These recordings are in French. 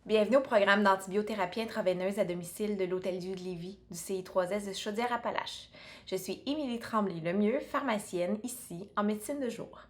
Bienvenue au programme d'antibiothérapie intraveineuse à domicile de l'Hôtel-Dieu de Lévis du CI3S de Chaudière-Appalaches. Je suis Émilie Tremblay-Lemieux, pharmacienne ici en médecine de jour.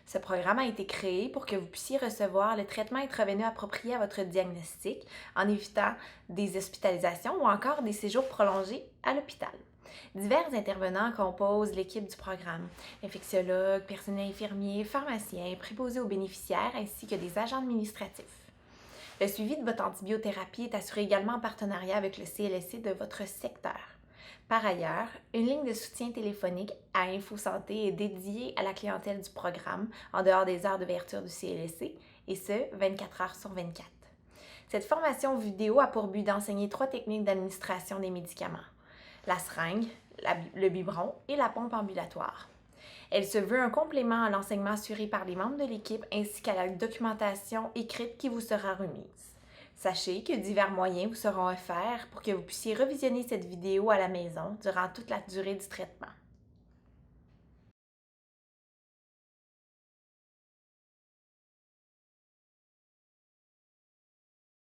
Ce programme a été créé pour que vous puissiez recevoir le traitement intraveineux approprié à votre diagnostic en évitant des hospitalisations ou encore des séjours prolongés à l'hôpital. Divers intervenants composent l'équipe du programme: infectiologues, personnel infirmier, pharmaciens, préposés aux bénéficiaires ainsi que des agents administratifs. Le suivi de votre antibiothérapie est assuré également en partenariat avec le CLSC de votre secteur. Par ailleurs, une ligne de soutien téléphonique à InfoSanté est dédiée à la clientèle du programme en dehors des heures d'ouverture du CLSC, et ce, 24 heures sur 24. Cette formation vidéo a pour but d'enseigner 3 techniques d'administration des médicaments: la seringue, le biberon et la pompe ambulatoire. Elle se veut un complément à l'enseignement assuré par les membres de l'équipe ainsi qu'à la documentation écrite qui vous sera remise. Sachez que divers moyens vous seront offerts pour que vous puissiez revisionner cette vidéo à la maison durant toute la durée du traitement.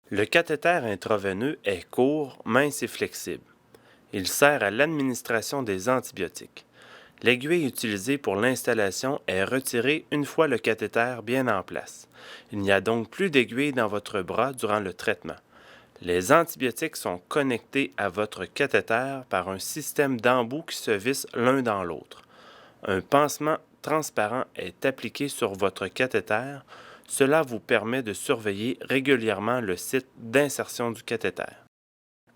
Le cathéter intraveineux est court, mince et flexible. Il sert à l'administration des antibiotiques. L'aiguille utilisée pour l'installation est retirée une fois le cathéter bien en place. Il n'y a donc plus d'aiguille dans votre bras durant le traitement. Les antibiotiques sont connectés à votre cathéter par un système d'embouts qui se vissent l'un dans l'autre. Un pansement transparent est appliqué sur votre cathéter. Cela vous permet de surveiller régulièrement le site d'insertion du cathéter.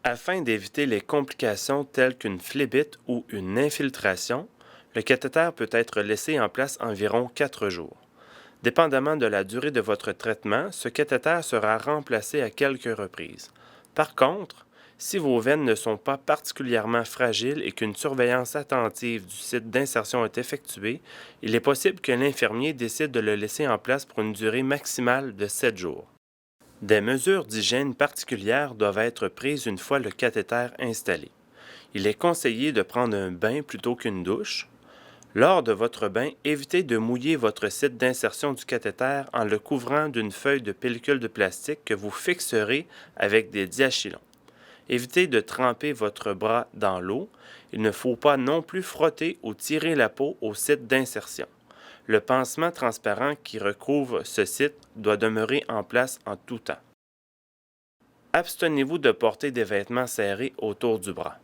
Afin d'éviter les complications telles qu'une phlébite ou une infiltration, le cathéter peut être laissé en place environ 4 jours. Dépendamment de la durée de votre traitement, ce cathéter sera remplacé à quelques reprises. Par contre, si vos veines ne sont pas particulièrement fragiles et qu'une surveillance attentive du site d'insertion est effectuée, il est possible que l'infirmier décide de le laisser en place pour une durée maximale de 7 jours. Des mesures d'hygiène particulières doivent être prises une fois le cathéter installé. Il est conseillé de prendre un bain plutôt qu'une douche. Lors de votre bain, évitez de mouiller votre site d'insertion du cathéter en le couvrant d'une feuille de pellicule de plastique que vous fixerez avec des diachylons. Évitez de tremper votre bras dans l'eau. Il ne faut pas non plus frotter ou tirer la peau au site d'insertion. Le pansement transparent qui recouvre ce site doit demeurer en place en tout temps. Abstenez-vous de porter des vêtements serrés autour du bras.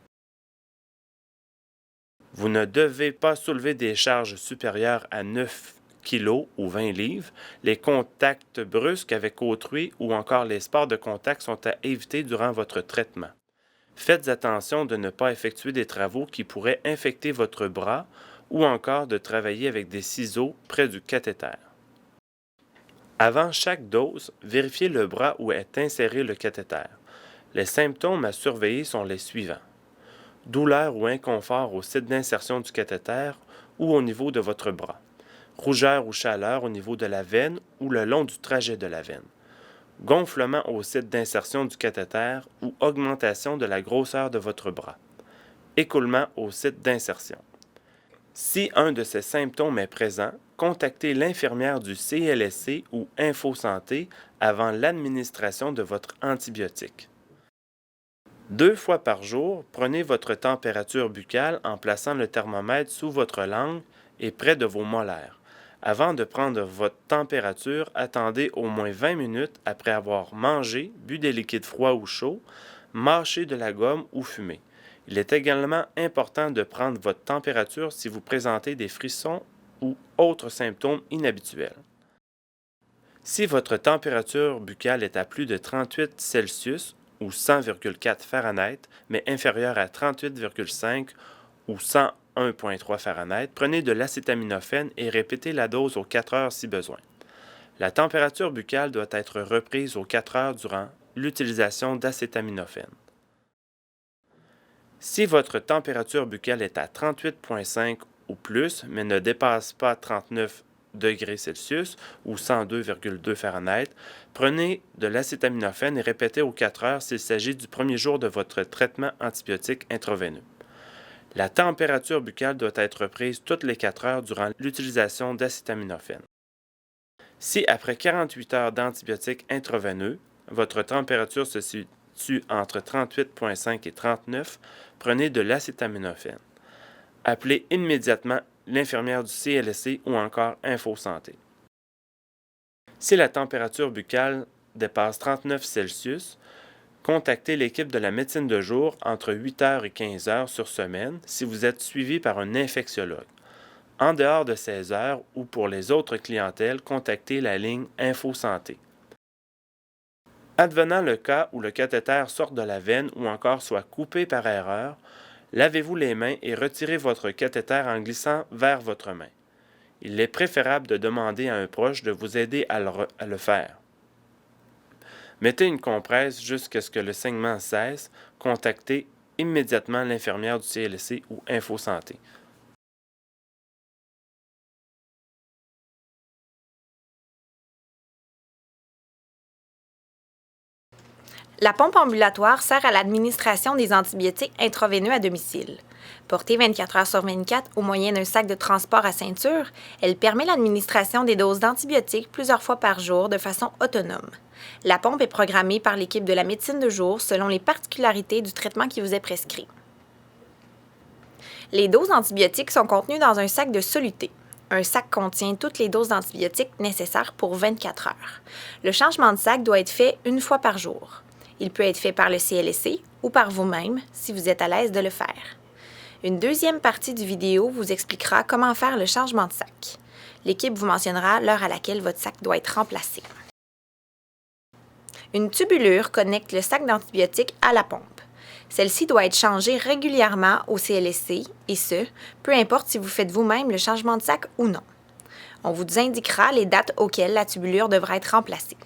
Vous ne devez pas soulever des charges supérieures à 9 kg ou 20 livres. Les contacts brusques avec autrui ou encore les sports de contact sont à éviter durant votre traitement. Faites attention de ne pas effectuer des travaux qui pourraient infecter votre bras ou encore de travailler avec des ciseaux près du cathéter. Avant chaque dose, vérifiez le bras où est inséré le cathéter. Les symptômes à surveiller sont les suivants: douleur ou inconfort au site d'insertion du cathéter ou au niveau de votre bras, rougeur ou chaleur au niveau de la veine ou le long du trajet de la veine, gonflement au site d'insertion du cathéter ou augmentation de la grosseur de votre bras, écoulement au site d'insertion. Si un de ces symptômes est présent, contactez l'infirmière du CLSC ou InfoSanté avant l'administration de votre antibiotique. 2 fois par jour, prenez votre température buccale en plaçant le thermomètre sous votre langue et près de vos molaires. Avant de prendre votre température, attendez au moins 20 minutes après avoir mangé, bu des liquides froids ou chauds, mâché de la gomme ou fumé. Il est également important de prendre votre température si vous présentez des frissons ou autres symptômes inhabituels. Si votre température buccale est à plus de 38 Celsius ou 100,4 Fahrenheit, mais inférieure à 38,5 ou 101,3 Fahrenheit, prenez de l'acétaminophène et répétez la dose aux 4 heures si besoin. La température buccale doit être reprise aux 4 heures durant l'utilisation d'acétaminophène. Si votre température buccale est à 38,5 ou plus, mais ne dépasse pas 39 degrés Celsius ou 102,2 Fahrenheit, prenez de l'acétaminophène et répétez aux 4 heures s'il s'agit du premier jour de votre traitement antibiotique intraveineux. La température buccale doit être prise toutes les 4 heures durant l'utilisation d'acétaminophène. Si après 48 heures d'antibiotiques intraveineux, votre température se situe entre 38,5 et 39, prenez de l'acétaminophène. Appelez immédiatement l'infirmière du CLSC ou encore Info Santé. Si la température buccale dépasse 39 Celsius, contactez l'équipe de la médecine de jour entre 8h et 15h sur semaine si vous êtes suivi par un infectiologue. En dehors de 16h ou pour les autres clientèles, contactez la ligne Info Santé. Advenant le cas où le cathéter sorte de la veine ou encore soit coupé par erreur, lavez-vous les mains et retirez votre cathéter en glissant vers votre main. Il est préférable de demander à un proche de vous aider à le faire. Mettez une compresse jusqu'à ce que le saignement cesse. Contactez immédiatement l'infirmière du CLSC ou Info Santé. La pompe ambulatoire sert à l'administration des antibiotiques intraveineux à domicile. Portée 24 heures sur 24 au moyen d'un sac de transport à ceinture, elle permet l'administration des doses d'antibiotiques plusieurs fois par jour de façon autonome. La pompe est programmée par l'équipe de la médecine de jour selon les particularités du traitement qui vous est prescrit. Les doses antibiotiques sont contenues dans un sac de soluté. Un sac contient toutes les doses d'antibiotiques nécessaires pour 24 heures. Le changement de sac doit être fait une fois par jour. Il peut être fait par le CLSC ou par vous-même si vous êtes à l'aise de le faire. Une deuxième partie du vidéo vous expliquera comment faire le changement de sac. L'équipe vous mentionnera l'heure à laquelle votre sac doit être remplacé. Une tubulure connecte le sac d'antibiotiques à la pompe. Celle-ci doit être changée régulièrement au CLSC et ce, peu importe si vous faites vous-même le changement de sac ou non. On vous indiquera les dates auxquelles la tubulure devra être remplacée.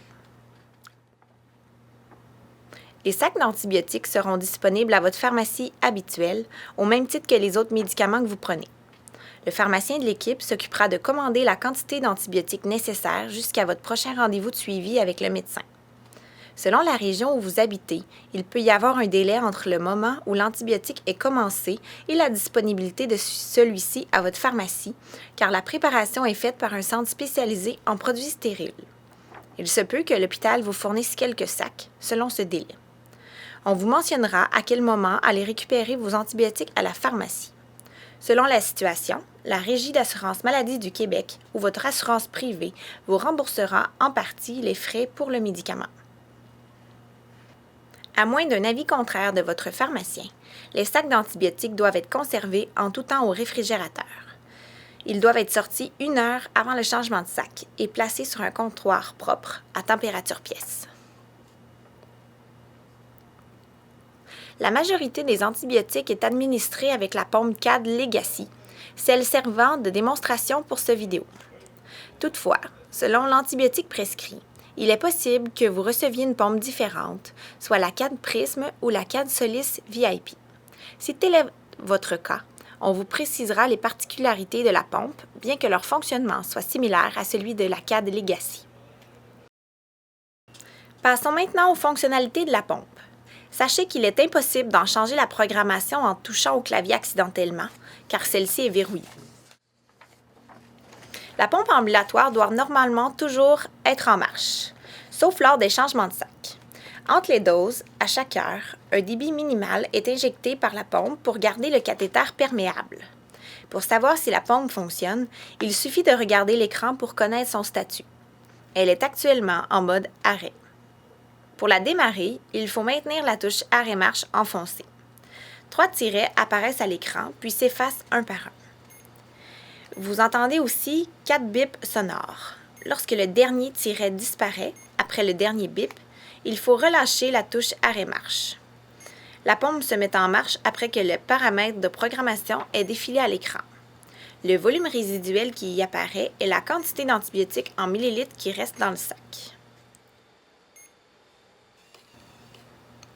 Les sacs d'antibiotiques seront disponibles à votre pharmacie habituelle, au même titre que les autres médicaments que vous prenez. Le pharmacien de l'équipe s'occupera de commander la quantité d'antibiotiques nécessaire jusqu'à votre prochain rendez-vous de suivi avec le médecin. Selon la région où vous habitez, il peut y avoir un délai entre le moment où l'antibiotique est commencé et la disponibilité de celui-ci à votre pharmacie, car la préparation est faite par un centre spécialisé en produits stériles. Il se peut que l'hôpital vous fournisse quelques sacs, selon ce délai. On vous mentionnera à quel moment aller récupérer vos antibiotiques à la pharmacie. Selon la situation, la Régie d'assurance maladie du Québec ou votre assurance privée vous remboursera en partie les frais pour le médicament. À moins d'un avis contraire de votre pharmacien, les sacs d'antibiotiques doivent être conservés en tout temps au réfrigérateur. Ils doivent être sortis 1 heure avant le changement de sac et placés sur un comptoir propre à température pièce. La majorité des antibiotiques est administrée avec la pompe CAD Legacy, celle servant de démonstration pour cette vidéo. Toutefois, selon l'antibiotique prescrit, il est possible que vous receviez une pompe différente, soit la CAD Prism ou la CAD Solis VIP. Si tel est votre cas, on vous précisera les particularités de la pompe, bien que leur fonctionnement soit similaire à celui de la CAD Legacy. Passons maintenant aux fonctionnalités de la pompe. Sachez qu'il est impossible d'en changer la programmation en touchant au clavier accidentellement, car celle-ci est verrouillée. La pompe ambulatoire doit normalement toujours être en marche, sauf lors des changements de sac. Entre les doses, à chaque heure, un débit minimal est injecté par la pompe pour garder le cathéter perméable. Pour savoir si la pompe fonctionne, il suffit de regarder l'écran pour connaître son statut. Elle est actuellement en mode arrêt. Pour la démarrer, il faut maintenir la touche arrêt-marche enfoncée. 3 tirets apparaissent à l'écran, puis s'effacent un par un. Vous entendez aussi 4 bips sonores. Lorsque le dernier tiret disparaît, après le dernier bip, il faut relâcher la touche arrêt-marche. La pompe se met en marche après que le paramètre de programmation est défilé à l'écran. Le volume résiduel qui y apparaît est la quantité d'antibiotiques en millilitres qui reste dans le sac.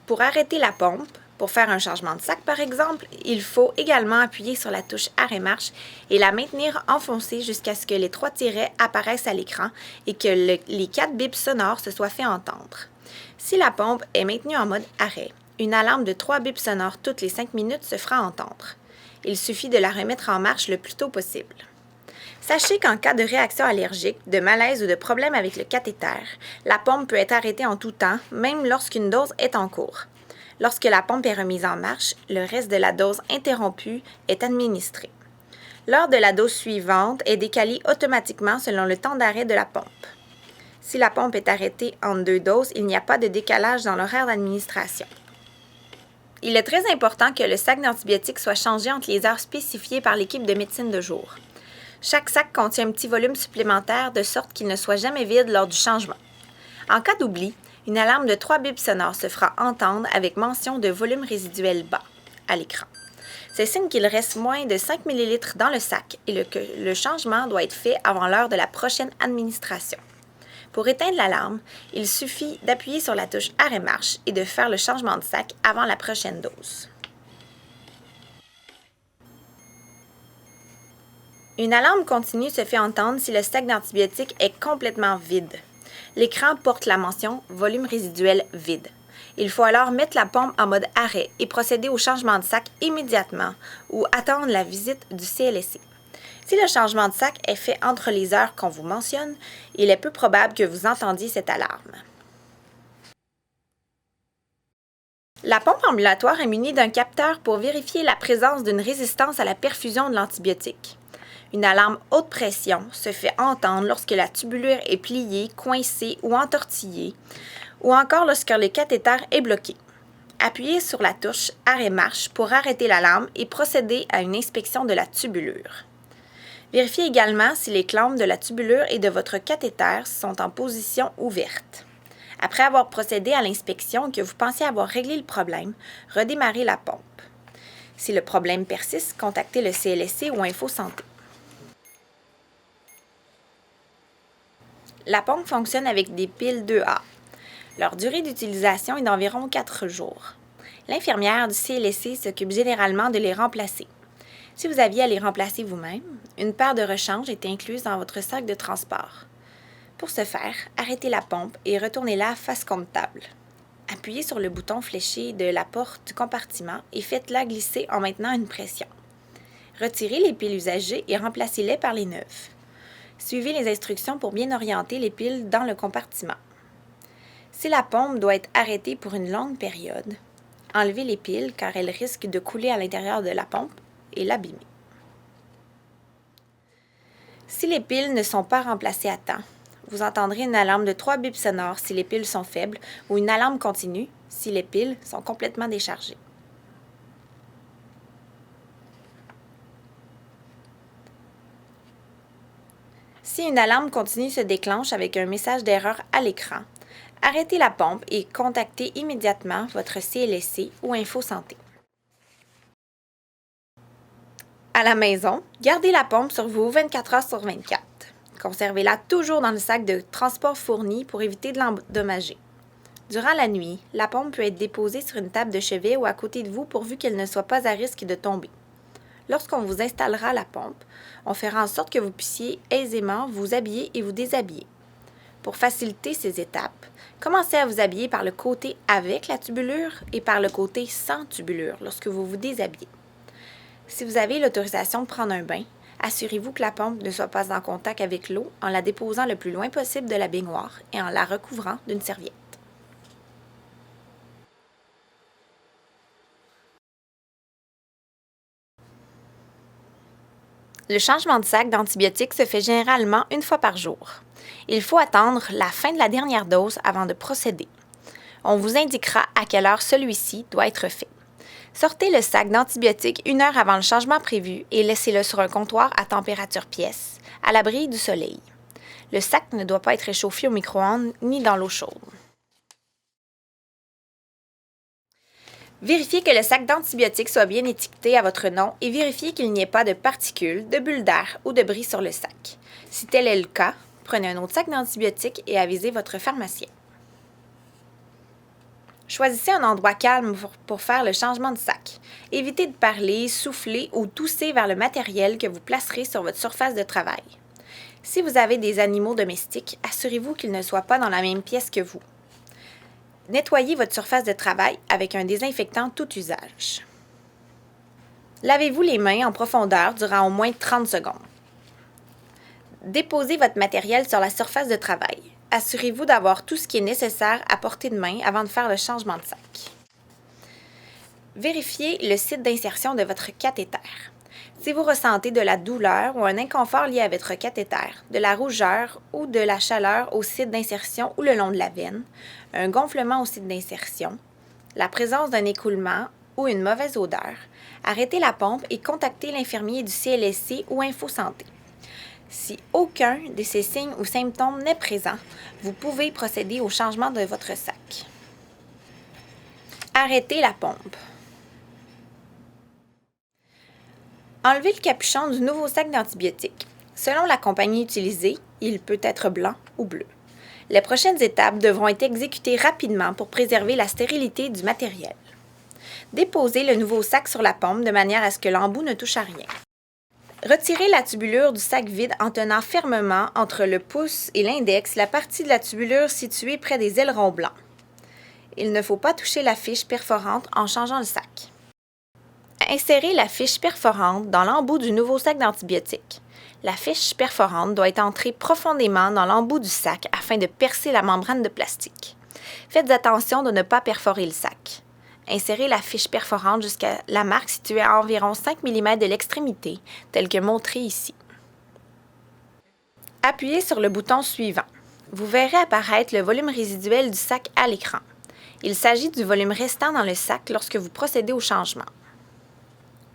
Pour arrêter la pompe, pour faire un changement de sac par exemple, il faut également appuyer sur la touche arrêt-marche et la maintenir enfoncée jusqu'à ce que les 3 tirets apparaissent à l'écran et que les 4 bips sonores se soient fait entendre. Si la pompe est maintenue en mode arrêt, une alarme de 3 bips sonores toutes les 5 minutes se fera entendre. Il suffit de la remettre en marche le plus tôt possible. Sachez qu'en cas de réaction allergique, de malaise ou de problème avec le cathéter, la pompe peut être arrêtée en tout temps, même lorsqu'une dose est en cours. Lorsque la pompe est remise en marche, le reste de la dose interrompue est administré. L'heure de la dose suivante est décalée automatiquement selon le temps d'arrêt de la pompe. Si la pompe est arrêtée en 2 doses, il n'y a pas de décalage dans l'horaire d'administration. Il est très important que le sac d'antibiotiques soit changé entre les heures spécifiées par l'équipe de médecine de jour. Chaque sac contient un petit volume supplémentaire de sorte qu'il ne soit jamais vide lors du changement. En cas d'oubli, une alarme de 3 bips sonores se fera entendre avec mention de volume résiduel bas à l'écran. C'est signe qu'il reste moins de 5 ml dans le sac et que le changement doit être fait avant l'heure de la prochaine administration. Pour éteindre l'alarme, il suffit d'appuyer sur la touche arrêt-marche et de faire le changement de sac avant la prochaine dose. Une alarme continue se fait entendre si le sac d'antibiotiques est complètement vide. L'écran porte la mention « volume résiduel vide ». Il faut alors mettre la pompe en mode arrêt et procéder au changement de sac immédiatement ou attendre la visite du CLSC. Si le changement de sac est fait entre les heures qu'on vous mentionne, il est peu probable que vous entendiez cette alarme. La pompe ambulatoire est munie d'un capteur pour vérifier la présence d'une résistance à la perfusion de l'antibiotique. Une alarme haute pression se fait entendre lorsque la tubulure est pliée, coincée ou entortillée, ou encore lorsque le cathéter est bloqué. Appuyez sur la touche arrêt-marche pour arrêter l'alarme et procéder à une inspection de la tubulure. Vérifiez également si les clampes de la tubulure et de votre cathéter sont en position ouverte. Après avoir procédé à l'inspection et que vous pensez avoir réglé le problème, redémarrez la pompe. Si le problème persiste, contactez le CLSC ou Info Santé. La pompe fonctionne avec des piles 2A. Leur durée d'utilisation est d'environ 4 jours. L'infirmière du CLSC s'occupe généralement de les remplacer. Si vous aviez à les remplacer vous-même, une paire de rechange est incluse dans votre sac de transport. Pour ce faire, arrêtez la pompe et retournez-la face contre table. Appuyez sur le bouton fléché de la porte du compartiment et faites-la glisser en maintenant une pression. Retirez les piles usagées et remplacez-les par les neuves. Suivez les instructions pour bien orienter les piles dans le compartiment. Si la pompe doit être arrêtée pour une longue période, enlevez les piles car elles risquent de couler à l'intérieur de la pompe et l'abîmer. Si les piles ne sont pas remplacées à temps, vous entendrez une alarme de 3 bips sonores si les piles sont faibles ou une alarme continue si les piles sont complètement déchargées. Si une alarme continue se déclenche avec un message d'erreur à l'écran, arrêtez la pompe et contactez immédiatement votre CLSC ou Info Santé. À la maison, gardez la pompe sur vous 24 heures sur 24. Conservez-la toujours dans le sac de transport fourni pour éviter de l'endommager. Durant la nuit, la pompe peut être déposée sur une table de chevet ou à côté de vous pourvu qu'elle ne soit pas à risque de tomber. Lorsqu'on vous installera la pompe, on fera en sorte que vous puissiez aisément vous habiller et vous déshabiller. Pour faciliter ces étapes, commencez à vous habiller par le côté avec la tubulure et par le côté sans tubulure lorsque vous vous déshabillez. Si vous avez l'autorisation de prendre un bain, assurez-vous que la pompe ne soit pas en contact avec l'eau en la déposant le plus loin possible de la baignoire et en la recouvrant d'une serviette. Le changement de sac d'antibiotiques se fait généralement une fois par jour. Il faut attendre la fin de la dernière dose avant de procéder. On vous indiquera à quelle heure celui-ci doit être fait. Sortez le sac d'antibiotiques 1 heure avant le changement prévu et laissez-le sur un comptoir à température pièce, à l'abri du soleil. Le sac ne doit pas être réchauffé au micro-ondes ni dans l'eau chaude. Vérifiez que le sac d'antibiotiques soit bien étiqueté à votre nom et vérifiez qu'il n'y ait pas de particules, de bulles d'air ou de bris sur le sac. Si tel est le cas, prenez un autre sac d'antibiotiques et avisez votre pharmacien. Choisissez un endroit calme pour faire le changement de sac. Évitez de parler, souffler ou tousser vers le matériel que vous placerez sur votre surface de travail. Si vous avez des animaux domestiques, assurez-vous qu'ils ne soient pas dans la même pièce que vous. Nettoyez votre surface de travail avec un désinfectant tout usage. Lavez-vous les mains en profondeur durant au moins 30 secondes. Déposez votre matériel sur la surface de travail. Assurez-vous d'avoir tout ce qui est nécessaire à portée de main avant de faire le changement de sac. Vérifiez le site d'insertion de votre cathéter. Si vous ressentez de la douleur ou un inconfort lié à votre cathéter, de la rougeur ou de la chaleur au site d'insertion ou le long de la veine, un gonflement au site d'insertion, la présence d'un écoulement ou une mauvaise odeur, arrêtez la pompe et contactez l'infirmier du CLSC ou InfoSanté. Si aucun de ces signes ou symptômes n'est présent, vous pouvez procéder au changement de votre sac. Arrêtez la pompe. Enlevez le capuchon du nouveau sac d'antibiotiques. Selon la compagnie utilisée, il peut être blanc ou bleu. Les prochaines étapes devront être exécutées rapidement pour préserver la stérilité du matériel. Déposez le nouveau sac sur la pompe de manière à ce que l'embout ne touche à rien. Retirez la tubulure du sac vide en tenant fermement entre le pouce et l'index la partie de la tubulure située près des ailerons blancs. Il ne faut pas toucher la fiche perforante en changeant le sac. Insérez la fiche perforante dans l'embout du nouveau sac d'antibiotiques. La fiche perforante doit être entrée profondément dans l'embout du sac afin de percer la membrane de plastique. Faites attention de ne pas perforer le sac. Insérez la fiche perforante jusqu'à la marque située à environ 5 mm de l'extrémité, telle que montrée ici. Appuyez sur le bouton suivant. Vous verrez apparaître le volume résiduel du sac à l'écran. Il s'agit du volume restant dans le sac lorsque vous procédez au changement.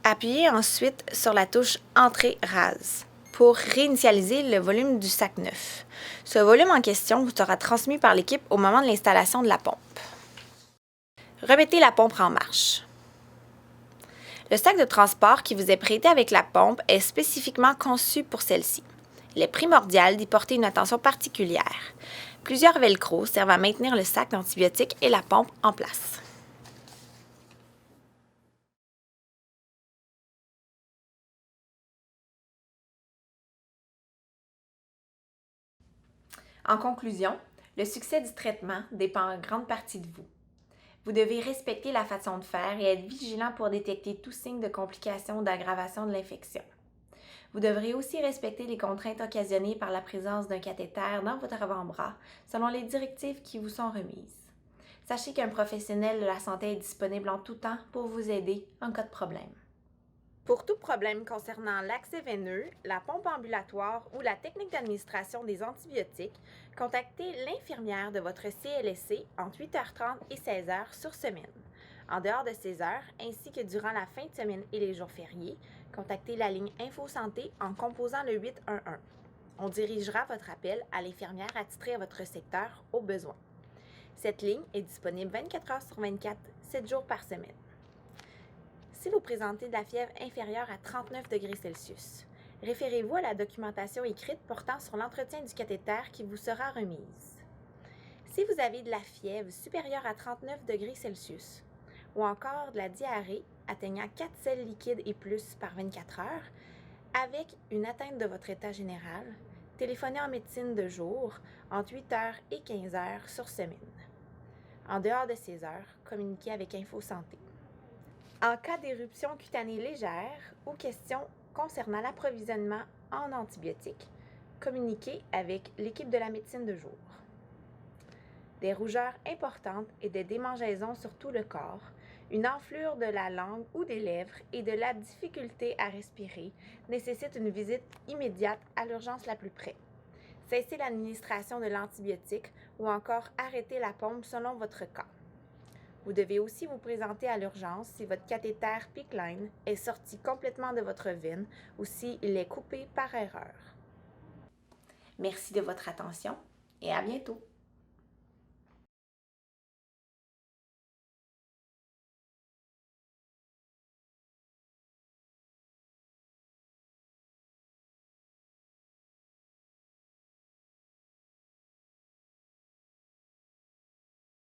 Appuyez ensuite sur la touche « Entrée rase » pour réinitialiser le volume du sac neuf. Ce volume en question vous sera transmis par l'équipe au moment de l'installation de la pompe. Remettez la pompe en marche. Le sac de transport qui vous est prêté avec la pompe est spécifiquement conçu pour celle-ci. Il est primordial d'y porter une attention particulière. Plusieurs velcros servent à maintenir le sac d'antibiotiques et la pompe en place. En conclusion, le succès du traitement dépend en grande partie de vous. Vous devez respecter la façon de faire et être vigilant pour détecter tout signe de complication ou d'aggravation de l'infection. Vous devrez aussi respecter les contraintes occasionnées par la présence d'un cathéter dans votre avant-bras selon les directives qui vous sont remises. Sachez qu'un professionnel de la santé est disponible en tout temps pour vous aider en cas de problème. Pour tout problème concernant l'accès veineux, la pompe ambulatoire ou la technique d'administration des antibiotiques, contactez l'infirmière de votre CLSC entre 8h30 et 16h sur semaine. En dehors de ces heures, ainsi que durant la fin de semaine et les jours fériés, contactez la ligne InfoSanté en composant le 811. On dirigera votre appel à l'infirmière attitrée à votre secteur au besoin. Cette ligne est disponible 24 heures sur 24, 7 jours par semaine. Si vous présentez de la fièvre inférieure à 39 degrés Celsius, référez-vous à la documentation écrite portant sur l'entretien du cathéter qui vous sera remise. Si vous avez de la fièvre supérieure à 39 degrés Celsius ou encore de la diarrhée atteignant 4 selles liquides et plus par 24 heures, avec une atteinte de votre état général, téléphonez en médecine de jour entre 8h et 15h sur semaine. En dehors de ces heures, communiquez avec InfoSanté. En cas d'éruption cutanée légère ou question concernant l'approvisionnement en antibiotiques, communiquez avec l'équipe de la médecine de jour. Des rougeurs importantes et des démangeaisons sur tout le corps, une enflure de la langue ou des lèvres et de la difficulté à respirer nécessitent une visite immédiate à l'urgence la plus près. Cessez l'administration de l'antibiotique ou encore arrêtez la pompe selon votre cas. Vous devez aussi vous présenter à l'urgence si votre cathéter PICC-Line est sorti complètement de votre veine ou s'il est coupé par erreur. Merci de votre attention et à bientôt!